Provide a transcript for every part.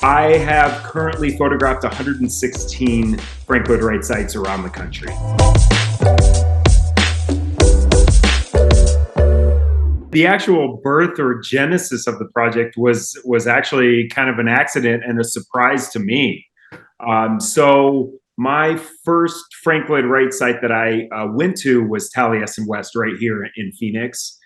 I have currently photographed 116 Frank Lloyd Wright sites around the country. The actual birth or genesis of the project was actually kind of an accident and a surprise to me. So my first Frank Lloyd Wright site that I went to was Taliesin West right here in Phoenix,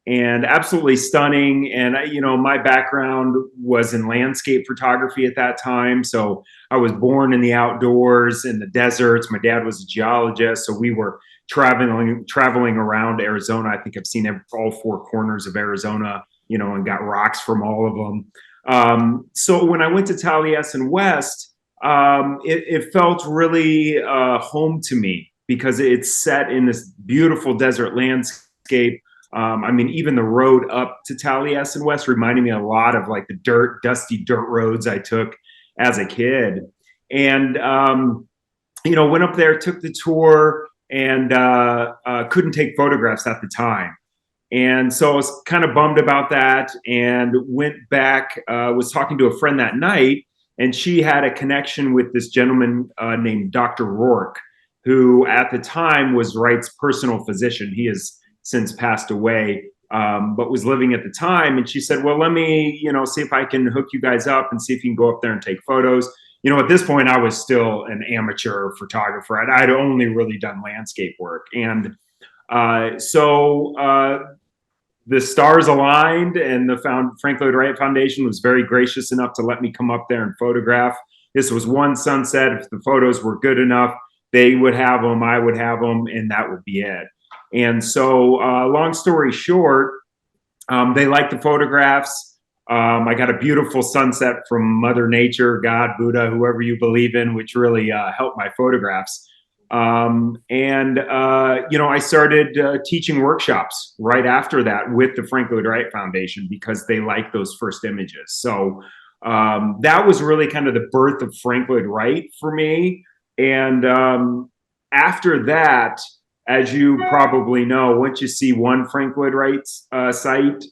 and absolutely stunning. And my background was in landscape photography at that time, so I was born in the outdoors, in the deserts. My dad was a geologist, so we were traveling around Arizona. I think I've seen all four corners of Arizona, and got rocks from all of them. So when I went to Taliesin West, it felt really home to me because it's set in this beautiful desert landscape. I mean, even the road up to Taliesin West reminded me a lot of like the dusty dirt roads I took as a kid. And, went up there, took the tour, and couldn't take photographs at the time. And so I was kind of bummed about that and went back, was talking to a friend that night, and she had a connection with this gentleman named Dr. Rourke, who at the time was Wright's personal physician. He has since passed away, but was living at the time. And she said, well, let me, see if I can hook you guys up and see if you can go up there and take photos. At this point, I was still an amateur photographer. I'd only really done landscape work. And so the stars aligned, and the Frank Lloyd Wright Foundation was very gracious enough to let me come up there and photograph. This was one sunset. If the photos were good enough, they would have them, I would have them, and that would be it. And so, long story short, they liked the photographs. I got a beautiful sunset from Mother Nature, God, Buddha, whoever you believe in, which really helped my photographs. I started teaching workshops right after that with the Frank Lloyd Wright Foundation because they liked those first images. So that was really kind of the birth of Frank Lloyd Wright for me. And after that, as you probably know, once you see one Frank Lloyd Wright site,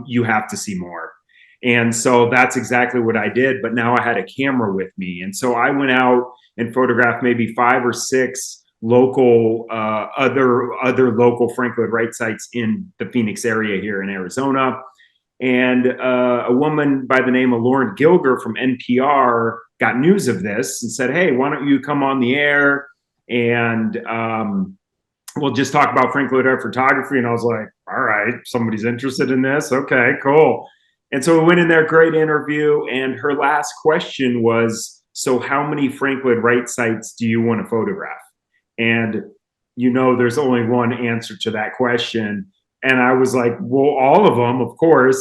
you have to see more. And so that's exactly what I did. But now I had a camera with me. And so I went out and photographed maybe 5 or 6 local, other local Frank Lloyd Wright sites in the Phoenix area here in Arizona. And a woman by the name of Lauren Gilger from NPR got news of this and said, hey, why don't you come on the air and we'll just talk about Frank Lloyd Wright photography. And I was like, all right, somebody's interested in this. Okay, cool. And so we went in there, great interview. And her last question was, so how many Frank Lloyd Wright sites do you want to photograph? And there's only one answer to that question. And I was like, well, all of them, of course.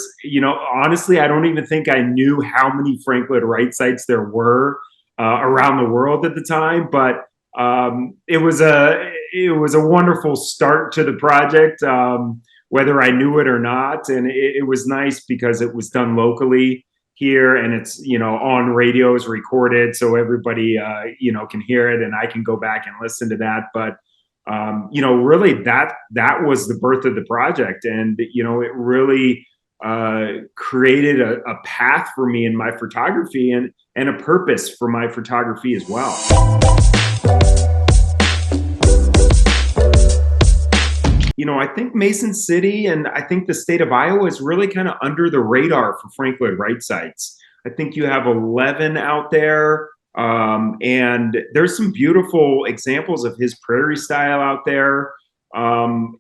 Honestly, I don't even think I knew how many Frank Lloyd Wright sites there were around the world at the time. But it was a wonderful start to the project, whether I knew it or not. And it was nice because it was done locally here, and it's on radios recorded, so everybody can hear it, and I can go back and listen to that. But really that was the birth of the project, and it really created a path for me in my photography and a purpose for my photography as well. I think Mason City and I think the state of Iowa is really kind of under the radar for Frank Lloyd Wright sites. I think you have 11 out there, and there's some beautiful examples of his prairie style out there. I'm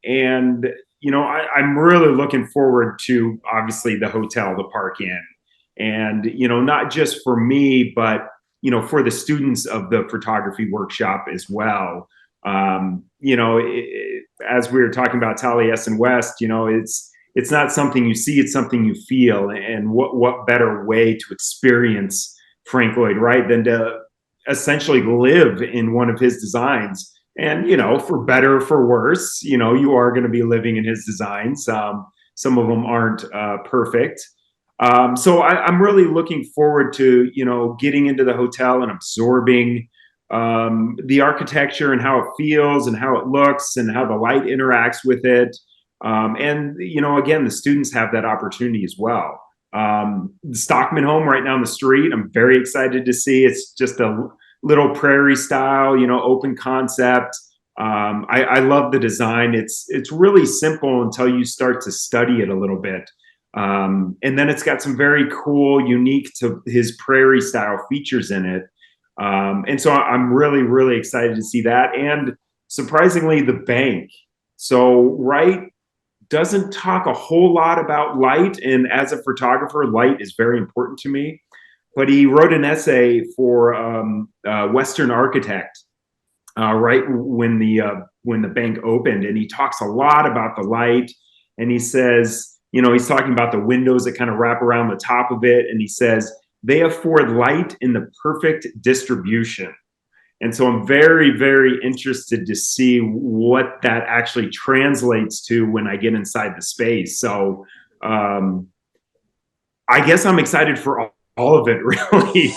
really looking forward to, obviously, the hotel, the Park Inn, and not just for me, but for the students of the photography workshop as well. As we were talking about Taliesin West, it's not something you see, it's something you feel. And what better way to experience Frank Lloyd Wright than to essentially live in one of his designs? And, for better or for worse, you are going to be living in his designs. Some of them aren't perfect. So I'm really looking forward to, getting into the hotel and absorbing the architecture and how it feels and how it looks and how the light interacts with it. And again, the students have that opportunity as well. The Stockman home right down the street, I'm very excited to see. It's just a little prairie style, you know, open concept. I love the design. It's really simple until you start to study it a little bit. And then it's got some very cool, unique to his prairie style features in it. And so I'm really, really excited to see that. And surprisingly, the bank. So Wright doesn't talk a whole lot about light. And as a photographer, light is very important to me. But he wrote an essay for Western Architect right when the bank opened, and he talks a lot about the light. And he says, you know, he's talking about the windows that kind of wrap around the top of it, and he says they afford light in the perfect distribution. And so I'm very, very interested to see what that actually translates to when I get inside the space. So I guess I'm excited for all of it, really.